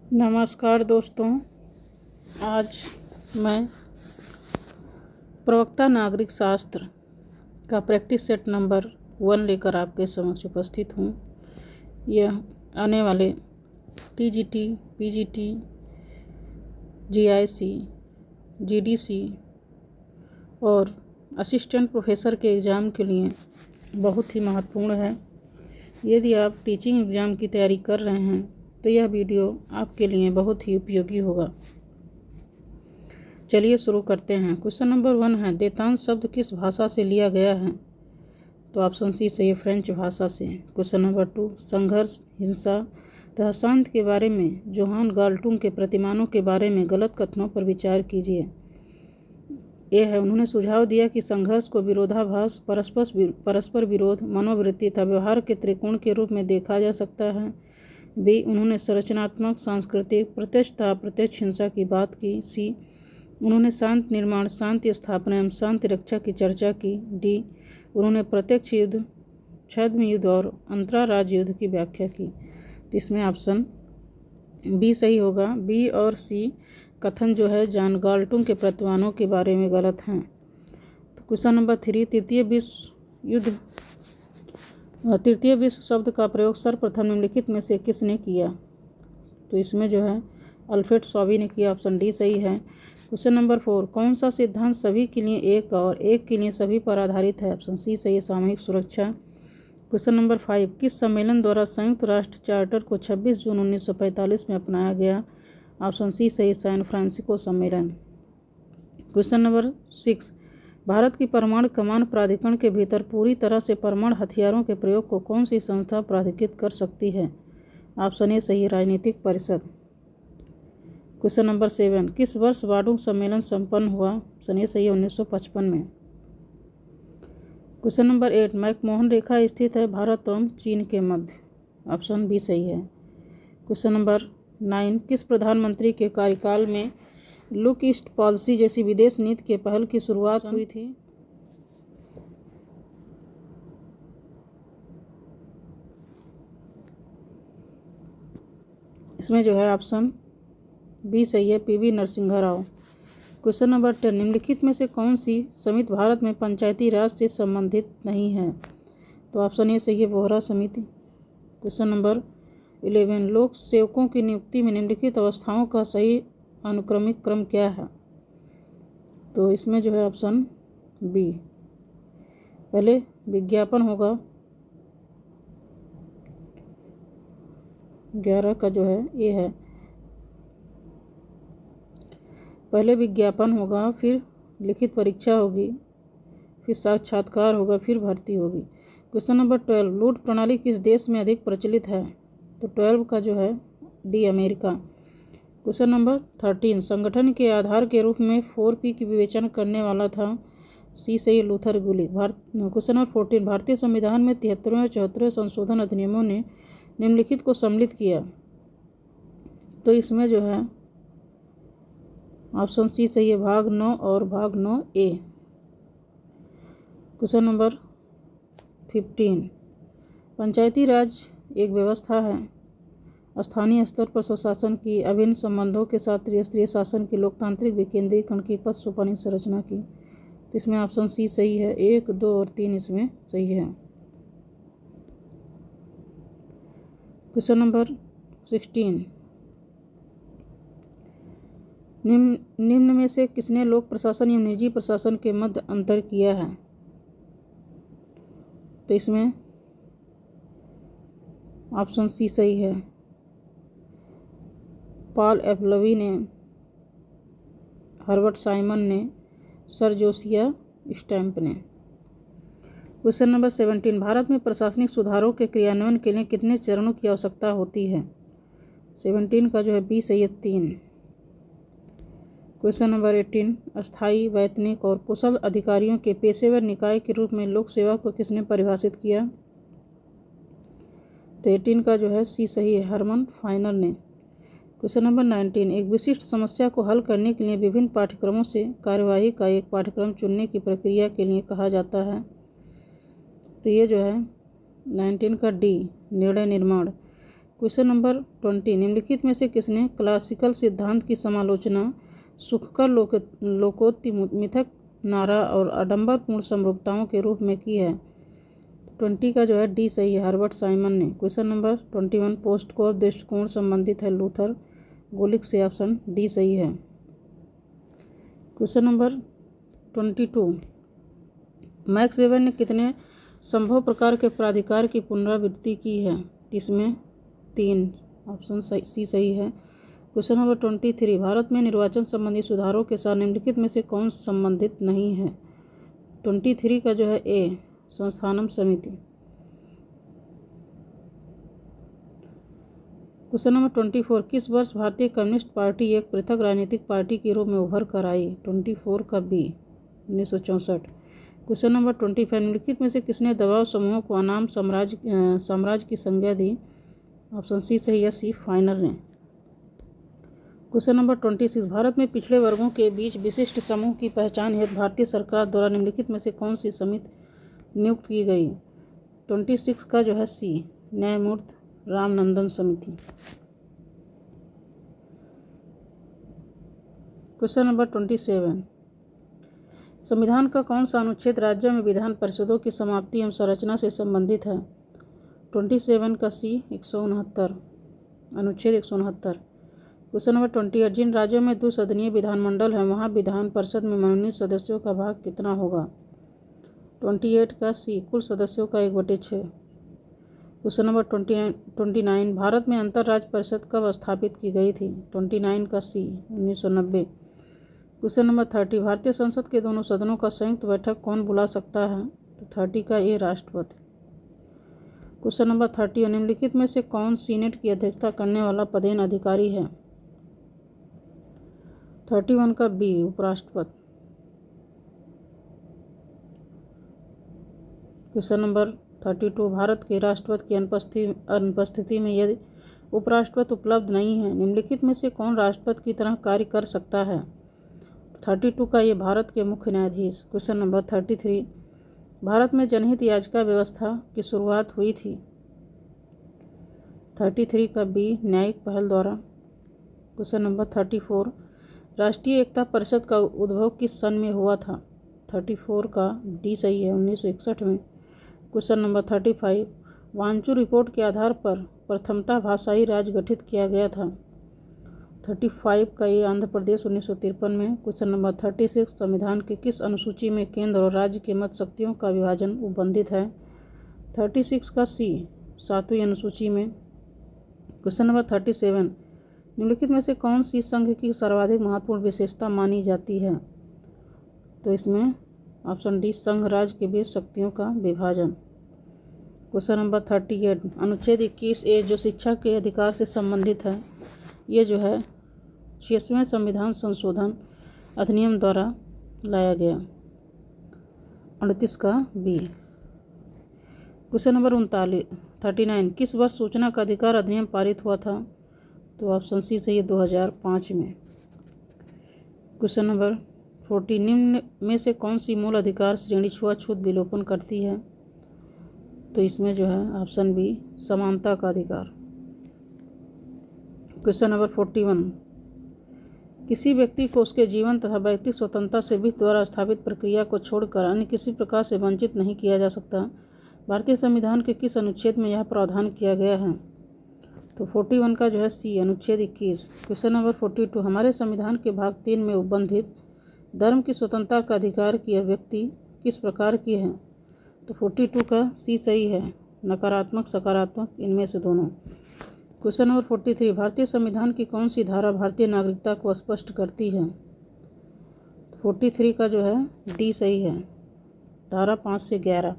नमस्कार दोस्तों, आज मैं प्रवक्ता नागरिक शास्त्र का प्रैक्टिस सेट नंबर 1 लेकर आपके समक्ष उपस्थित हूँ। यह आने वाले टीजीटी, पीजीटी, जीआईसी, जीडीसी और असिस्टेंट प्रोफेसर के एग्ज़ाम के लिए बहुत ही महत्वपूर्ण है। यदि आप टीचिंग एग्ज़ाम की तैयारी कर रहे हैं तो यह वीडियो आपके लिए बहुत ही उपयोगी होगा। चलिए शुरू करते हैं। क्वेश्चन नंबर 1 है, देतांश शब्द किस भाषा से लिया गया है? तो ऑप्शन सी सही है, फ्रेंच भाषा से। क्वेश्चन नंबर 2, संघर्ष, हिंसा तथा शांति के बारे में जोहान गाल्टुंग के प्रतिमानों के बारे में गलत कथनों पर विचार कीजिए। ये है, उन्होंने सुझाव दिया कि संघर्ष को विरोधाभास, परस्पर विरोध, मनोवृत्ति तथा व्यवहार के त्रिकोण के रूप में देखा जा सकता है। बी, उन्होंने संरचनात्मक, सांस्कृतिक, प्रत्यक्ष तथा अप्रत्यक्ष हिंसा की बात की। सी, उन्होंने शांति निर्माण, शांति स्थापना एवं शांति रक्षा की चर्चा की। डी, उन्होंने प्रत्यक्ष युद्ध, छद्म युद्ध और अंतर्राज्य युद्ध की व्याख्या की। तो इसमें ऑप्शन बी सही होगा। बी और सी कथन जो है जॉन गाल्टुंग के प्रतिमानों के बारे में गलत हैं। तो क्वेश्चन नंबर 3, तृतीय विश्व शब्द का प्रयोग सर्वप्रथम निम्नलिखित में से किसने किया? तो इसमें जो है अल्फ्रेड स्वाबी ने किया। ऑप्शन डी सही है। क्वेश्चन नंबर 4, कौन सा सिद्धांत सभी के लिए एक और एक के लिए सभी पर आधारित है? ऑप्शन सी सही है, सामूहिक सुरक्षा। क्वेश्चन नंबर 5, किस सम्मेलन द्वारा संयुक्त राष्ट्र चार्टर को 26 जून 1945 में अपनाया गया? ऑप्शन सी सही, सैन फ्रांसिस्को सम्मेलन। क्वेश्चन नंबर 6, भारत की परमाणु कमान प्राधिकरण के भीतर पूरी तरह से परमाणु हथियारों के प्रयोग को कौन सी संस्था प्राधिकृत कर सकती है? ऑप्शन ए सही, राजनीतिक परिषद। क्वेश्चन नंबर 7, किस वर्ष बाडुंग सम्मेलन संपन्न हुआ? ऑप्शन ए सही है, 1955 में। क्वेश्चन नंबर 8, मैकमोहन रेखा स्थित है भारत एवं चीन के मध्य। ऑप्शन बी सही है। क्वेश्चन नंबर 9, किस प्रधानमंत्री के कार्यकाल में लुक ईस्ट पॉलिसी जैसी विदेश नीति के पहल की शुरुआत हुई थी? इसमें जो है ऑप्शन बी सही है, PV Narasimha Rao. Question number 10, निम्नलिखित में से कौन सी समिति भारत में पंचायती राज से संबंधित नहीं है? तो ऑप्शन ए सही है, बोहरा समिति। क्वेश्चन नंबर 11, लोक सेवकों की नियुक्ति में निम्नलिखित अवस्थाओं का सही अनुक्रमिक क्रम क्या है? तो इसमें जो है ऑप्शन बी, पहले विज्ञापन होगा, 11 का जो है ये है, पहले विज्ञापन होगा, फिर लिखित परीक्षा होगी, फिर साक्षात्कार होगा, फिर भर्ती होगी। क्वेश्चन नंबर 12, लूट प्रणाली किस देश में अधिक प्रचलित है? तो 12 का जो है डी, अमेरिका। क्वेश्चन नंबर 13, संगठन के आधार के रूप में 4P की विवेचना करने वाला था? सी सही, लूथर गुली। क्वेश्चन नंबर 14, भारतीय संविधान में 73वें और 74वें संशोधन अधिनियमों ने निम्नलिखित को सम्मिलित किया? तो इसमें जो है ऑप्शन सी सही है, भाग 9 और भाग 9A। क्वेश्चन नंबर 15, पंचायती राज एक व्यवस्था है स्थानीय स्तर पर स्वशासन की, अभिन्न संबंधों के साथ त्रिस्तरीय शासन की, लोकतांत्रिक विकेंद्रीकरण की, पद सोपानी संरचना की। तो इसमें ऑप्शन सी सही है, 1, 2 और 3 इसमें सही है। क्वेश्चन नंबर 16, निम्न में से किसने लोक प्रशासन एवं निजी प्रशासन के मध्य अंतर किया है? तो इसमें ऑप्शन सी सही है, पॉल एपलवी ने, हर्बर्ट साइमन ने, सर जोसिया स्टैम्प ने। क्वेश्चन नंबर 17, भारत में प्रशासनिक सुधारों के क्रियान्वयन के लिए कितने चरणों की आवश्यकता होती है? 17 का जो है बी सही है, 3। क्वेश्चन नंबर 18, अस्थायी, वैतनिक और कुशल अधिकारियों के पेशेवर निकाय के रूप में लोक सेवा को किसने परिभाषित किया? तो 18 का जो है सी सही है, हरमन फाइनल ने। क्वेश्चन नंबर 19, एक विशिष्ट समस्या को हल करने के लिए विभिन्न पाठ्यक्रमों से कार्यवाही का एक पाठ्यक्रम चुनने की प्रक्रिया के लिए कहा जाता है? तो ये जो है 19 का डी, निर्णय निर्माण। क्वेश्चन नंबर 20, निम्नलिखित में से किसने क्लासिकल सिद्धांत की समालोचना सुखकर लोकोक्ति मिथक नारा और आडंबरपूर्ण समरूपताओं के रूप में की है? 20 का जो है डी सही है, हर्बर्ट साइमन ने। क्वेश्चन नंबर 21, पोस्ट कोर दृष्टिकोण संबंधित है लूथर गोलिक से, ऑप्शन डी सही है। क्वेश्चन नंबर 22, मैक्स वेबर ने कितने संभव प्रकार के प्राधिकार की पुनरावृत्ति की है? इसमें 3, ऑप्शन सी सही है। क्वेश्चन नंबर 23, भारत में निर्वाचन संबंधी सुधारों के साथ निम्नलिखित में से कौन संबंधित नहीं है? 23 का जो है ए, संस्थानम समिति। क्वेश्चन नंबर 24, किस वर्ष भारतीय कम्युनिस्ट पार्टी एक पृथक राजनीतिक पार्टी के रूप में उभर कर आई? 24 का बी, 1964। क्वेश्चन नंबर 25, निम्नलिखित में से किसने दबाव समूहों को अनाम साम्राज्य की संज्ञा दी? ऑप्शन सी सही है, सी फाइनर ने। क्वेश्चन नंबर 26, भारत में पिछड़े वर्गों के बीच विशिष्ट समूह की पहचान हेतु भारतीय सरकार द्वारा निम्नलिखित में से कौन सी समिति नियुक्त की गई? 26 का जो है सी, न्यायमूर्ति रामनंदन समिति। क्वेश्चन नंबर 27, संविधान का कौन सा अनुच्छेद राज्यों में विधान परिषदों की समाप्ति एवं संरचना से संबंधित है? 27 का सी, 169, अनुच्छेद 169। क्वेश्चन नंबर 28, जिन राज्यों में द्विसदनीय विधानमंडल है वहाँ विधान परिषद में मनोनीत सदस्यों का भाग कितना होगा? 28 का सी, कुल सदस्यों का 1/6। क्वेश्चन नंबर 29, भारत में अंतर्राज्य परिषद कब स्थापित की गई थी? 29 का सी, 1990। क्वेश्चन नंबर 30, भारतीय संसद के दोनों सदनों का संयुक्त बैठक कौन बुला सकता है? तो 30 का ए, राष्ट्रपति। क्वेश्चन नंबर 31, निम्नलिखित में से कौन सीनेट की अध्यक्षता करने वाला पदेन अधिकारी है? 31 का बी, उपराष्ट्रपति। क्वेश्चन नंबर 32, भारत के राष्ट्रपति की अनुपस्थिति में यदि उपराष्ट्रपति उपलब्ध नहीं है निम्नलिखित में से कौन राष्ट्रपति की तरह कार्य कर सकता है? 32 का ये, भारत के मुख्य न्यायाधीश। क्वेश्चन नंबर 33, भारत में जनहित याचिका व्यवस्था की शुरुआत हुई थी? 33 का बी, न्यायिक पहल द्वारा। क्वेश्चन नंबर 34, राष्ट्रीय एकता परिषद का उद्भव किस सन में हुआ था? 34 का डी सही है, 1961 में। क्वेश्चन नंबर 35, वांचू रिपोर्ट के आधार पर प्रथमतः भाषाई राज्य गठित किया गया था? 35 का ये, आंध्र प्रदेश, 1953 में। क्वेश्चन नंबर 36, संविधान के किस अनुसूची में केंद्र और राज्य के मत शक्तियों का विभाजन उपबंधित है? 36 का सी, 7वीं अनुसूची में। क्वेश्चन नंबर 37, निम्नलिखित में से कौन सी संघ की सर्वाधिक महत्वपूर्ण विशेषता मानी जाती है? तो इसमें ऑप्शन डी, संघ राज्य के बीच शक्तियों का विभाजन। क्वेश्चन नंबर 38, अनुच्छेद 21 ए जो शिक्षा के अधिकार से संबंधित है, ये जो है 86वें संविधान संशोधन अधिनियम द्वारा लाया गया। 38 का बी। क्वेश्चन नंबर 39, किस वर्ष सूचना का अधिकार अधिनियम पारित हुआ था? तो ऑप्शन सी सही है, 2005 में। क्वेश्चन नंबर 40, निम्न में से कौन सी मूल अधिकार श्रेणी छुआछूत विलोपन करती है? तो इसमें जो है ऑप्शन बी, समानता का अधिकार। क्वेश्चन नंबर 41, किसी व्यक्ति को उसके जीवन तथा व्यक्तिगत स्वतंत्रता से विधि द्वारा स्थापित प्रक्रिया को छोड़कर अन्य किसी प्रकार से वंचित नहीं किया जा सकता। भारतीय संविधान के किस अनुच्छेद में यह प्रावधान किया गया है? तो 41 का जो है सी, अनुच्छेद 21। क्वेश्चन नंबर 42, हमारे संविधान के भाग 3 में उपबंधित धर्म की स्वतंत्रता का अधिकार की अभिव्यक्ति किस प्रकार की है? तो 42 का सी सही है, नकारात्मक सकारात्मक इनमें से दोनों। क्वेश्चन नंबर 43, भारतीय संविधान की कौन सी धारा भारतीय नागरिकता को स्पष्ट करती है? 43 का जो है डी सही है, धारा 5 से 11।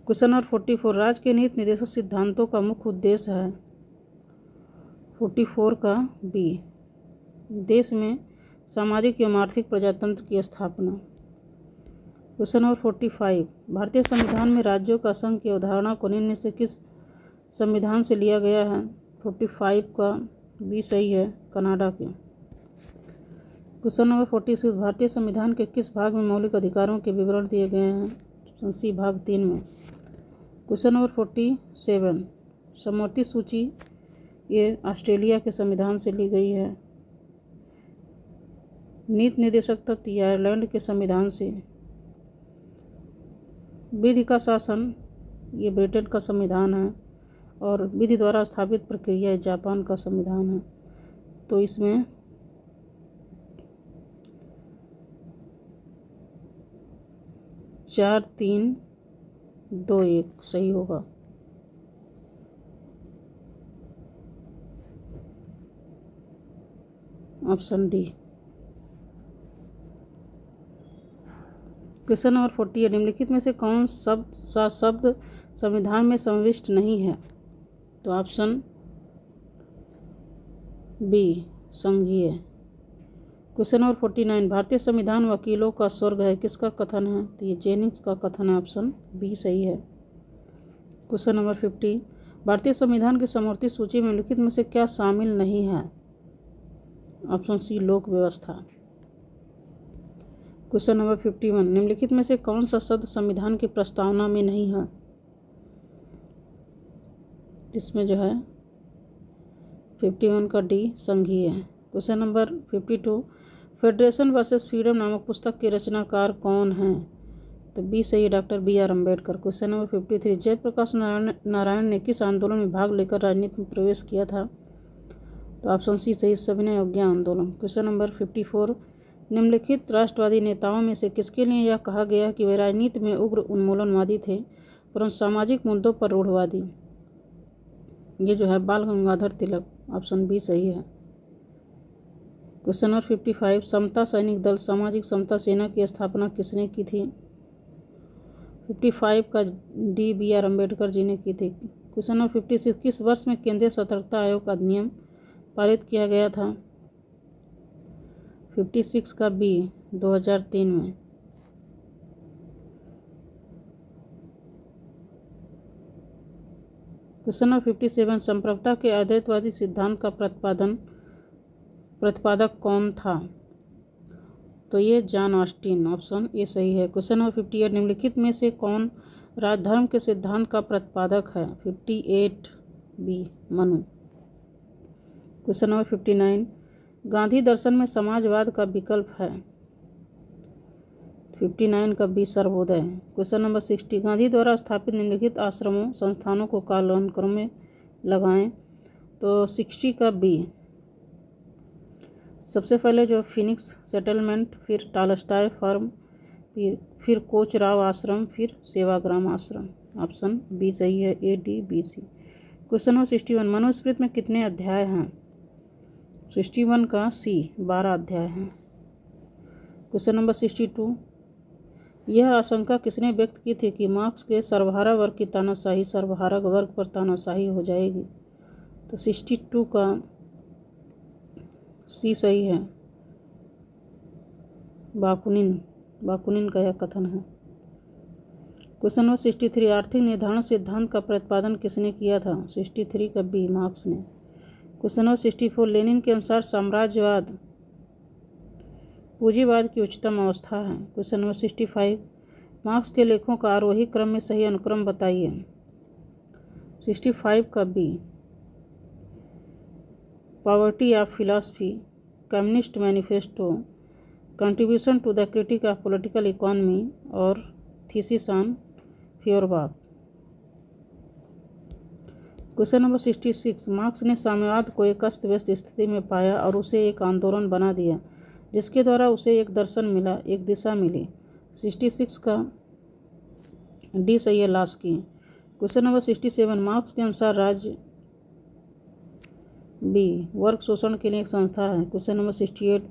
क्वेश्चन नंबर 44, राज्य के नीति निर्देशक सिद्धांतों का मुख्य उद्देश्य है? 44 का बी, देश में सामाजिक एवं आर्थिक प्रजातंत्र की स्थापना। क्वेश्चन नंबर 45, भारतीय संविधान में राज्यों का संघ की अवधारणा को निम्न से किस संविधान से लिया गया है? 45 का बी सही है, कनाडा के। क्वेश्चन नंबर 46, भारतीय संविधान के किस भाग में मौलिक अधिकारों के विवरण दिए गए हैं? सी, भाग 3 में। क्वेश्चन नंबर 47, समवर्ती सूची ये ऑस्ट्रेलिया के संविधान से ली गई है। नीति निर्देशक तत्व ये आयरलैंड के संविधान से। विधि का शासन ये ब्रिटेन का संविधान है और विधि द्वारा स्थापित प्रक्रिया जापान का संविधान है। तो इसमें चार, 3, 2, 1 सही होगा। Option D. क्वेश्चन नंबर 48, निम्नलिखित में से कौन सा शब्द संविधान में समाविष्ट नहीं है? तो ऑप्शन बी, संघीय। क्वेश्चन नंबर 49, भारतीय संविधान वकीलों का स्वर्ग है, किसका कथन है? तो ये जेनिंग्स का कथन है। ऑप्शन बी सही है। क्वेश्चन नंबर 50, भारतीय संविधान की समवर्ती सूची में निम्नलिखित में से क्या शामिल नहीं है? ऑप्शन सी, लोक व्यवस्था। क्वेश्चन नंबर 51, निम्नलिखित में से कौन सा शब्द संविधान की प्रस्तावना में नहीं है? इसमें जो है 51 का डी, संघीय है। Question number 52, federation versus freedom नामक पुस्तक के रचनाकार कौन हैं? तो बी सही, doctor B.R. Ambedkar. Question number 53, Jayaprakash Narayan ने किस आंदोलन में भाग लेकर राजनीति में प्रवेश किया था? तो ऑप्शन सी सही, सविनय अवज्ञा आंदोलन। क्वेश्चन नंबर 54, निम्नलिखित राष्ट्रवादी नेताओं में से किसके लिए यह कहा गया कि वे राजनीति में उग्र उन्मूलनवादी थे परंतु सामाजिक मुद्दों पर रूढ़वादी? ये जो है बाल गंगाधर तिलक। ऑप्शन बी सही है। क्वेश्चन नंबर 55, समता सैनिक दल सामाजिक समता सेना की स्थापना किसने की थी? 55 का डी, B.R. अम्बेडकर जी ने की थी। क्वेश्चन नंबर 56, किस वर्ष में केंद्रीय सतर्कता आयोग अधिनियम पारित किया गया था? 56 का बी, 2003 में। क्वेश्चन नंबर 57, संप्रभुता के अद्वैतवादी सिद्धांत का प्रतिपादक कौन था? तो ये जॉन ऑस्टिन। ऑप्शन ए सही है। क्वेश्चन नंबर 58, निम्नलिखित में से कौन राजधर्म के सिद्धांत का प्रतिपादक है? 58 B, Manu. Question number 59, Gandhi दर्शन में समाजवाद का विकल्प है? 59 का B, Sarvodaya. Question number 60, Gandhi द्वारा स्थापित निम्नलिखित आश्रमों संस्थानों को कालानुक्रम में लगाएं? तो 60 का बी। सबसे पहले जो फिनिक्स सेटलमेंट, फिर टालस्टॉय फार्म, फिर कोचराव आश्रम, फिर सेवाग्राम आश्रम। ऑप्शन बी सही है, A, D, B, C। Question number 61, Manusmriti में कितने अध्याय हैं? 61 का सी, 12 अध्याय हैं। क्वेश्चन नंबर 62, यह आशंका किसने व्यक्त की थी कि मार्क्स के सर्वहारा वर्ग की तानाशाही सर्वहारा वर्ग पर तानाशाही हो जाएगी? तो 62 का सी सही है, बाकुनिन का यह कथन है। क्वेश्चन नंबर 63, आर्थिक निर्धारण सिद्धांत का प्रतिपादन किसने किया था? 63 का बी, मार्क्स ने। क्वेश्चन नंबर 64, लेनिन के अनुसार साम्राज्यवाद पूंजीवाद की उच्चतम अवस्था है। क्वेश्चन नंबर 65, मार्क्स के लेखों का आरोही क्रम में सही अनुक्रम बताइए? 65 का B, poverty of philosophy, communist manifesto, contribution to the critique of political economy और thesis on Feuerbach. Question number 66, Marx ने साम्यवाद को एक अस्त व्यस्त स्थिति में पाया और उसे एक आंदोलन बना दिया जिसके द्वारा उसे एक दर्शन मिला, एक दिशा मिली। 66 का डी सही है, लास्की। क्वेश्चन नंबर 67, मार्क्स के अनुसार राज्य बी, वर्ग शोषण के लिए एक संस्था है। क्वेश्चन नंबर 68,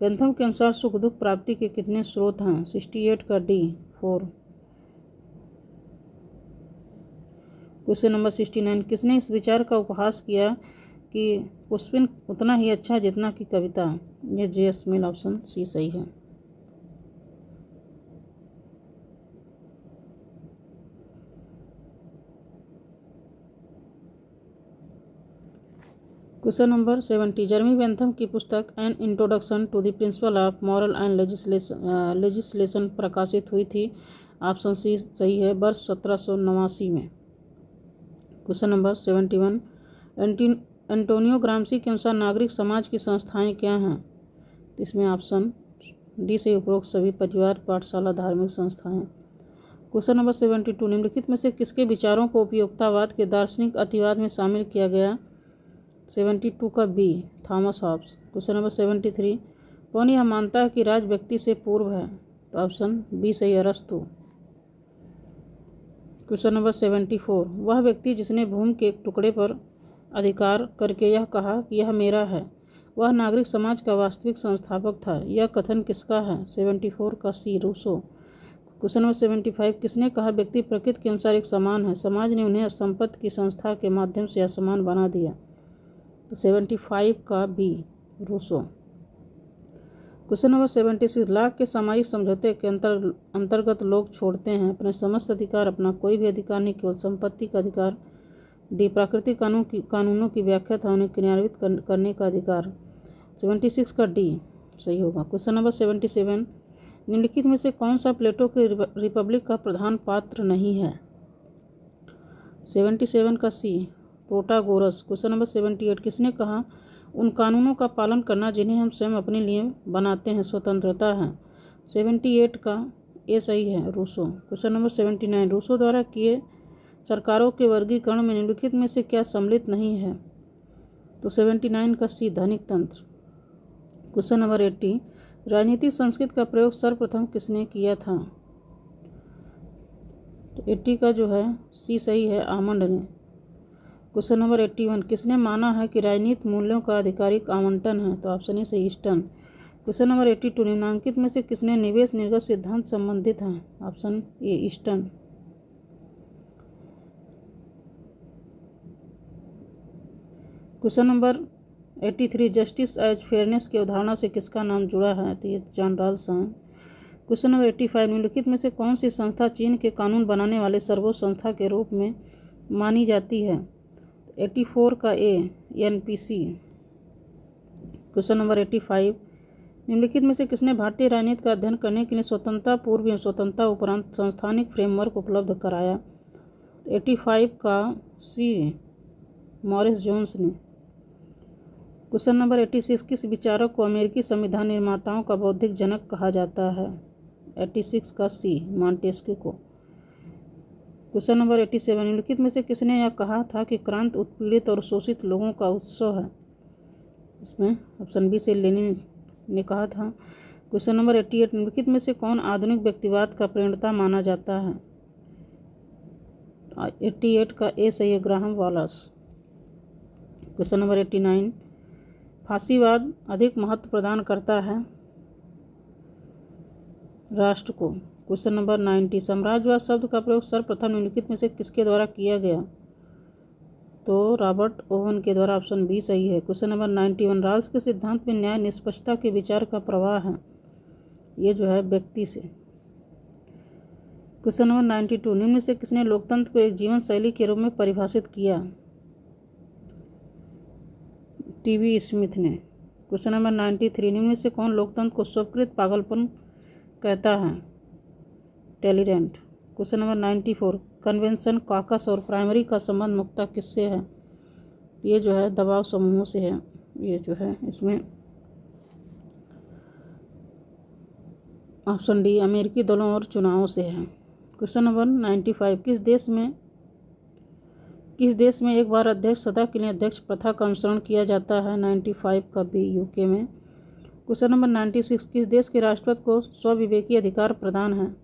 बेंथम के अनुसार सुख दुख प्राप्ति के कितने स्रोत हैं? 68 का डी, 4। क्वेश्चन नंबर 69, किसने इस विचार का उपहास किया कि पुष्पिन उतना ही अच्छा जितना कि कविता? ये J.S. मिल। ऑप्शन सी सही है। क्वेश्चन नंबर 70, जर्मी बेंथम की पुस्तक an introduction to the principle of moral and legislation प्रकाशित हुई थी। ऑप्शन सी सही है, वर्ष 1789 में। क्वेश्चन नंबर 71, एंटोनियो ग्राम्सी के अनुसार नागरिक समाज की संस्थाएं क्या हैं? तो इसमें ऑप्शन डी से उपरोक्त सभी परिवार, पाठशाला, धार्मिक संस्थाएं। क्वेश्चन नंबर 72, निम्नलिखित में से किसके विचारों को उपयोगितावाद के दार्शनिक अतिवाद में शामिल किया गया? 72 का B, Thomas Hobbes. Question number 73, कौन यह मानता है कि राज व्यक्ति से पूर्व है? तो ऑप्शन बी सही है, अरस्तु। क्वेश्चन नंबर 74, वह व्यक्ति जिसने भूमि के एक टुकड़े पर अधिकार करके यह कहा कि यह मेरा है, वह नागरिक समाज का वास्तविक संस्थापक था। यह कथन किसका है? 74 का सी, रूसो। क्वेश्चन नंबर 75, किसने कहा व्यक्ति प्रकृति के अनुसार एक समान है, समाज ने उन्हें संपत्ति की संस्था के माध्यम से असमान बना दिया? तो 75 का B, Rousseau. Question number 76, Locke के सामायिक समझौते के अंतर्गत लोग छोड़ते हैं अपने समस्त अधिकार, अपना कोई भी अधिकार नहीं, केवल संपत्ति का अधिकार। डी, प्राकृतिक कानूनों की व्याख्या था उन्हें क्रियान्वित करने का अधिकार। 76 का डी सही होगा। क्वेश्चन नंबर 77, निम्नलिखित में से कौन सा प्लेटो के रिपब्लिक का प्रधान पात्र नहीं है? 77 का सी, प्रोटागोरस। क्वेश्चन नंबर 78, किसने कहा उन कानूनों का पालन करना जिन्हें हम स्वयं अपने लिए बनाते हैं स्वतंत्रता है? 78 का ए सही है, रूसो। क्वेश्चन नंबर 79, रूसो द्वारा किए सरकारों के वर्गीकरण में निम्नलिखित में से क्या सम्मिलित नहीं है? तो 79 का सी, धनिक तंत्र। क्वेश्चन नंबर 80, राजनीतिक संस्कृत का प्रयोग सर्वप्रथम किसने किया था? तो 80 का जो है सी सही है, आमंड ने। क्वेश्चन नंबर 81, किसने माना है कि राजनीतिक मूल्यों का आधिकारिक आवंटन है? तो ऑप्शन ए से ईस्टर्न। क्वेश्चन नंबर 82, निम्नलिखित में से किसने निवेश निर्गत सिद्धांत संबंधित है? Option A, Eastern. Question number 83, justice as fairness की अवधारणा से किसका नाम जुड़ा है? तो ये जॉन रॉल्स हैं। क्वेश्चन नंबर 85, निम्नलिखित में से कौन सी संस्था चीन के कानून बनाने वाले सर्वोच्च संस्था के रूप में मानी जाती है? 84 का ए, एनपीसी। क्वेश्चन नंबर 85, निम्नलिखित में से किसने भारतीय राजनीति का अध्ययन करने के लिए स्वतंत्रता पूर्व एवं स्वतंत्रता उपरांत संस्थानिक फ्रेमवर्क उपलब्ध कराया? 85 का सी, मॉरिस जोन्स ने। क्वेश्चन नंबर 86, किस विचारक को अमेरिकी संविधान निर्माताओं का बौद्धिक जनक कहा जाता है? 86 का सी, मॉन्टेस्क्यू को। क्वेश्चन नंबर 87, निम्नलिखित में से किसने यह कहा था कि क्रांति उत्पीड़ित और शोषित लोगों का उत्सव है? इसमें ऑप्शन बी से लेनिन ने कहा था। क्वेश्चन नंबर 88, निम्नलिखित में से कौन आधुनिक व्यक्तिवाद का प्रणेता माना जाता है? 88 का ए सही है, ग्राहम वालस। क्वेश्चन नंबर 89, फांसीवाद अधिक महत्व प्रदान करता है राष्ट्र को? क्वेश्चन नंबर 90, साम्राज्यवाद शब्द का प्रयोग सर्वप्रथम निम्नलिखित में से किसके द्वारा किया गया? तो रॉबर्ट ओवन के द्वारा। ऑप्शन बी सही है। क्वेश्चन नंबर 91, राल्स के सिद्धांत में न्याय निष्पक्षता के विचार का प्रवाह है? ये जो है व्यक्ति से। क्वेश्चन नंबर 92, निम्न में से किसने लोकतंत्र को एक जीवन शैली के रूप में परिभाषित किया? टीवी स्मिथ ने। क्वेश्चन नंबर 93, निम्न में से कौन लोकतंत्र को स्वीकृत पागलपन कहता है? टैलीरेंट। क्वेश्चन नंबर 94, कन्वेंशन, कॉकस और प्राइमरी का संबंध मुख्यतः किससे है? ये जो है दबाव समूहों से है। ये जो है इसमें ऑप्शन डी, अमेरिकी दलों और चुनावों से है। क्वेश्चन नंबर 95, किस देश में एक बार अध्यक्ष सदा के लिए अध्यक्ष प्रथा का अनुसरण किया जाता है? 95 का बी, यूके में। क्वेश्चन नंबर 96, किस देश के राष्ट्रपति को स्वविवेकी अधिकार प्रदान है?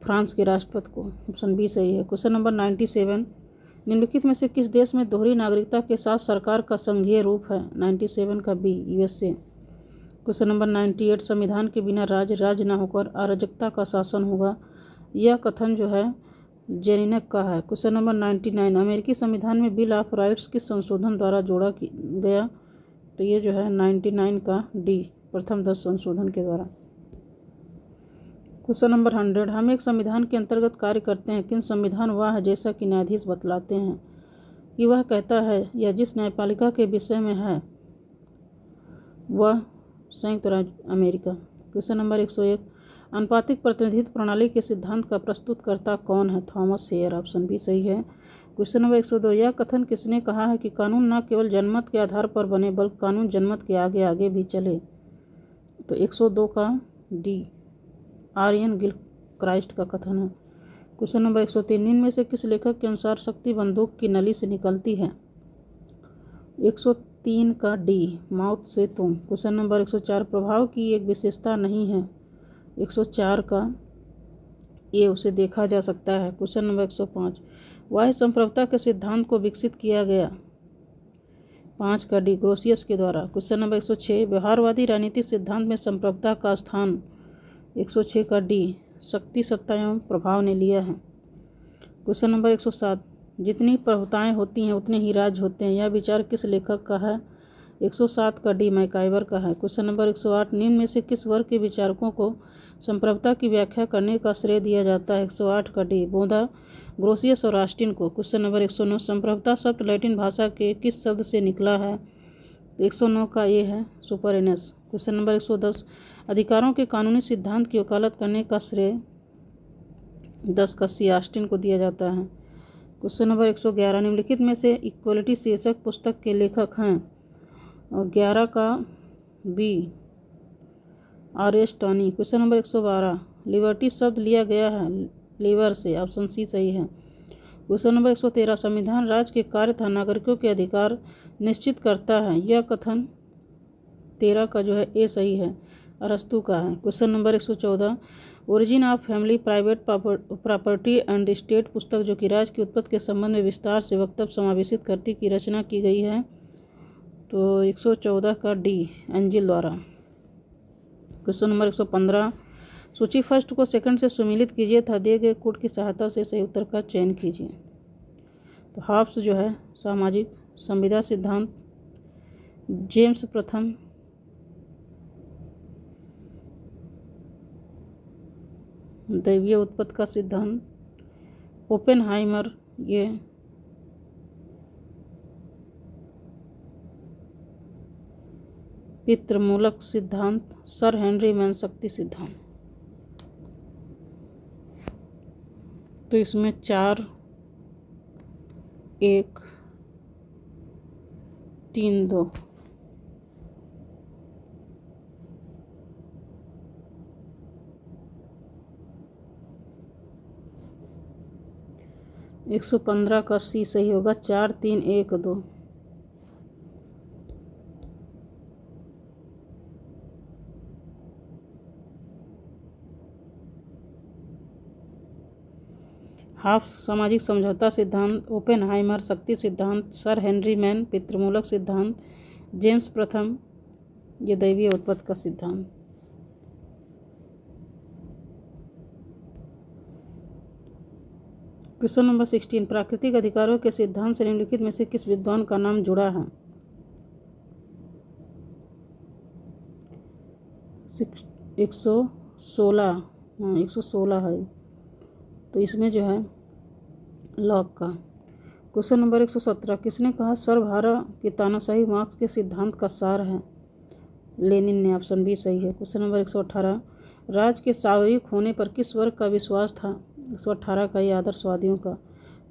फ्रांस के राष्ट्रपति को। ऑप्शन बी सही है। क्वेश्चन नंबर 97, निम्नलिखित में से किस देश में दोहरी नागरिकता के साथ सरकार का संघीय रूप है? 97 का बी, यूएसए। क्वेश्चन नंबर 98, संविधान के बिना राज्य न होकर अराजकता का शासन होगा। यह कथन जो है जेनिनक का है। क्वेश्चन नंबर 99, अमेरिकी संविधान में बिल ऑफ राइट्स किस संशोधन द्वारा जोड़ा गया? तो ये जो है 99 का डी, प्रथम 10 संशोधन के द्वारा। क्वेश्चन नंबर 100, हम एक संविधान के अंतर्गत कार्य करते हैं किंतु संविधान वह है जैसा कि न्यायाधीश बतलाते हैं कि वह कहता है या जिस न्यायपालिका के विषय में है वह संयुक्त राज्य अमेरिका। क्वेश्चन नंबर 101, अनुपातिक प्रतिनिधित्व प्रणाली के सिद्धांत का प्रस्तुतकर्ता कौन है? Thomas hair. ऑप्शन बी सही है। क्वेश्चन नंबर 102, यह कथन किसने कहा है कि कानून न केवल जनमत के आधार पर बने बल्कि कानून जनमत के आगे आगे भी चले? तो 102 का डी, आर्यन गिलक्राइस्ट का कथन है। क्वेश्चन नंबर 103, निम्न में से किस लेखक के अनुसार शक्ति बंदूक की नली से निकलती है? 103 का डी, माओ त्से तुंग। क्वेश्चन नंबर 104, प्रभाव की एक विशेषता नहीं है? 104 का ए, उसे देखा जा सकता है। क्वेश्चन नंबर 105, वाह्य संप्रभुता के सिद्धांत को विकसित किया गया? 5 का डी, ग्रोसियस के द्वारा। क्वेश्चन नंबर 106, व्यवहारवादी राजनीतिक सिद्धांत में संप्रभुता का स्थान? 106 का डी, शक्ति, सत्ता एवं प्रभाव ने लिया है। क्वेश्चन नंबर 107, जितनी प्रभुताएं होती हैं उतने ही राज होते हैं, यह विचार किस लेखक का है? 107 का डी, मैकाइवर का है। क्वेश्चन नंबर 108, निम्न में से किस वर्ग के विचारकों को संप्रभुता की व्याख्या करने का श्रेय दिया जाता है? 108 का डी, बोधा, ग्रोसियस और ऑस्टिन को। क्वेश्चन नंबर 109, संप्रभुता शब्द लैटिन भाषा के किस शब्द से निकला है? 109 का ए है, सुपरेनस। क्वेश्चन नंबर 110, अधिकारों के कानूनी सिद्धांत की वकालत करने का श्रेय 10 का सी, ऑस्टिन को दिया जाता है। क्वेश्चन नंबर 111, निम्नलिखित में से इक्वलिटी शीर्षक पुस्तक के लेखक हैं? और 11 का B, R S. Tawney. Question number 112, liberty शब्द लिया गया है लीवर से, ऑप्शन सी सही है। क्वेश्चन नंबर 113, संविधान राज्य के कार्य तथा नागरिकों के अधिकार निश्चित करता है, यह कथन 13 का जो है ए सही है, अरस्तु का है। Question number 114, origin of family, private property and state पुस्तक जो कि राज्य की उत्पत्ति के संबंध में विस्तार से वक्तव्य समावेशित करती की रचना की गई है? तो 114 का डी, एंजिल द्वारा। क्वेश्चन नंबर 115, सूची फर्स्ट को सेकंड से सुमेलित कीजिए तथा दिए गए कोड की सहायता से सही उत्तर का चयन कीजिए। तो हॉब्स जो है सामाजिक संविदा सिद्धांत, जेम्स प्रथम दैवीय उत्पत्ति का सिद्धांत, ओपेनहाइमर ये पितृमूलक सिद्धांत, सर हेनरी मैन शक्ति सिद्धांत। तो इसमें 4, 1, 3, 2। एक 115 का सी सही होगा, 4, 3, 1, 2। हाफ्स सामाजिक समझौता सिद्धांत, ओपेनहाइमर शक्ति सिद्धांत, सर हेनरी मैन पितृमूलक सिद्धांत, जेम्स प्रथम ये दैवीय उत्पत्ति का सिद्धांत। क्वेश्चन नंबर 16, प्राकृतिक अधिकारों के सिद्धांत से निम्नलिखित में से किस विद्वान का नाम जुड़ा है? 116, 116 है, तो इसमें जो है लॉक का। क्वेश्चन नंबर 117, किसने कहा सर्वहारा की तानाशाही मार्क्स के सिद्धांत का सार है? लेनिन ने, ऑप्शन बी सही है। क्वेश्चन नंबर 118, राज्य के स्वाभाविक होने पर किस वर्ग का विश्वास था? 118 का ये आदर्शवादियों का।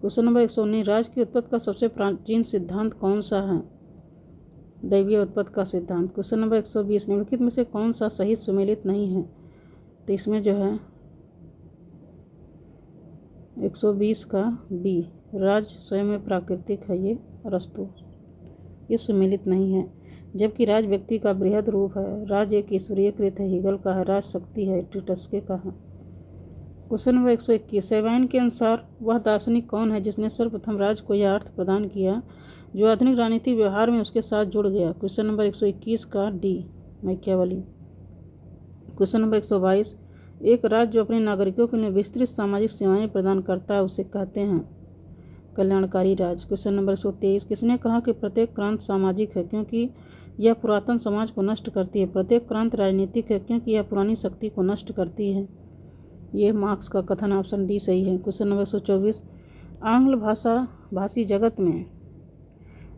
क्वेश्चन नंबर 119, राज्य की उत्पत्ति का सबसे प्राचीन सिद्धांत कौन सा है? दैवीय उत्पत्ति का सिद्धांत। क्वेश्चन नंबर 120, निम्नलिखित में से कौन सा सही सुमेलित नहीं है? तो इसमें जो है 120 का बी, राज्य स्वयं में प्राकृतिक है, ये अरस्तु, ये सुमेलित नहीं है। जबकि राज व्यक्ति का बृहद रूप है, राज एक ईश्वरीयकृत है, हीगल का है, राज शक्ति है, टिटस्के का है। क्वेश्चन नंबर 121, सैवाइन के अनुसार वह दार्शनिक कौन है जिसने सर्वप्रथम राज को यह अर्थ प्रदान किया जो आधुनिक राजनीतिक व्यवहार में उसके साथ जुड़ गया? क्वेश्चन नंबर 121 का डी, मैकियावेली। क्वेश्चन नंबर 122, एक राज्य जो अपने नागरिकों के लिए विस्तृत सामाजिक सेवाएं प्रदान करता है उसे कहते हैं कल्याणकारी राज्य। क्वेश्चन नंबर 123, किसने कहा कि प्रत्येक क्रांति सामाजिक है क्योंकि यह पुरातन समाज को नष्ट करती है? प्रत्येक क्रांति राजनीतिक है क्योंकि यह पुरानी शक्ति को नष्ट करती है, ये मार्क्स का कथन, ऑप्शन डी सही है। क्वेश्चन नंबर 124, आंग्ल भाषी जगत में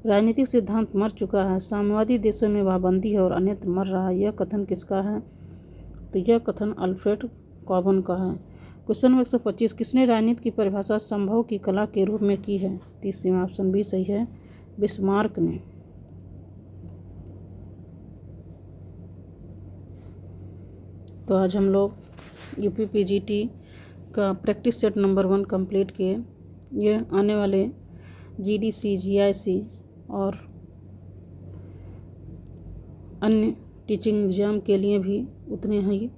राजनीतिक सिद्धांत मर चुका है, साम्यवादी देशों में वह बंदी है और अन्यत्र मर रहा है, यह कथन किसका है? तो यह कथन अल्फ्रेड कॉबन का है। क्वेश्चन नंबर 125, किसने राजनीति की परिभाषा संभव की कला के रूप में की है? तीसरे में ऑप्शन बी सही है, बिस्मार्क ने। तो आज हम लोग UPPGT का प्रैक्टिस सेट नंबर 1 कंप्लीट किए। यह आने वाले GDC, GIC और अन्य टीचिंग एग्ज़ाम के लिए भी उतने ही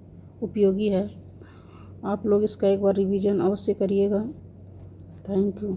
उपयोगी है। आप लोग इसका एक बार रिवीजन अवश्य करिएगा। Thank you.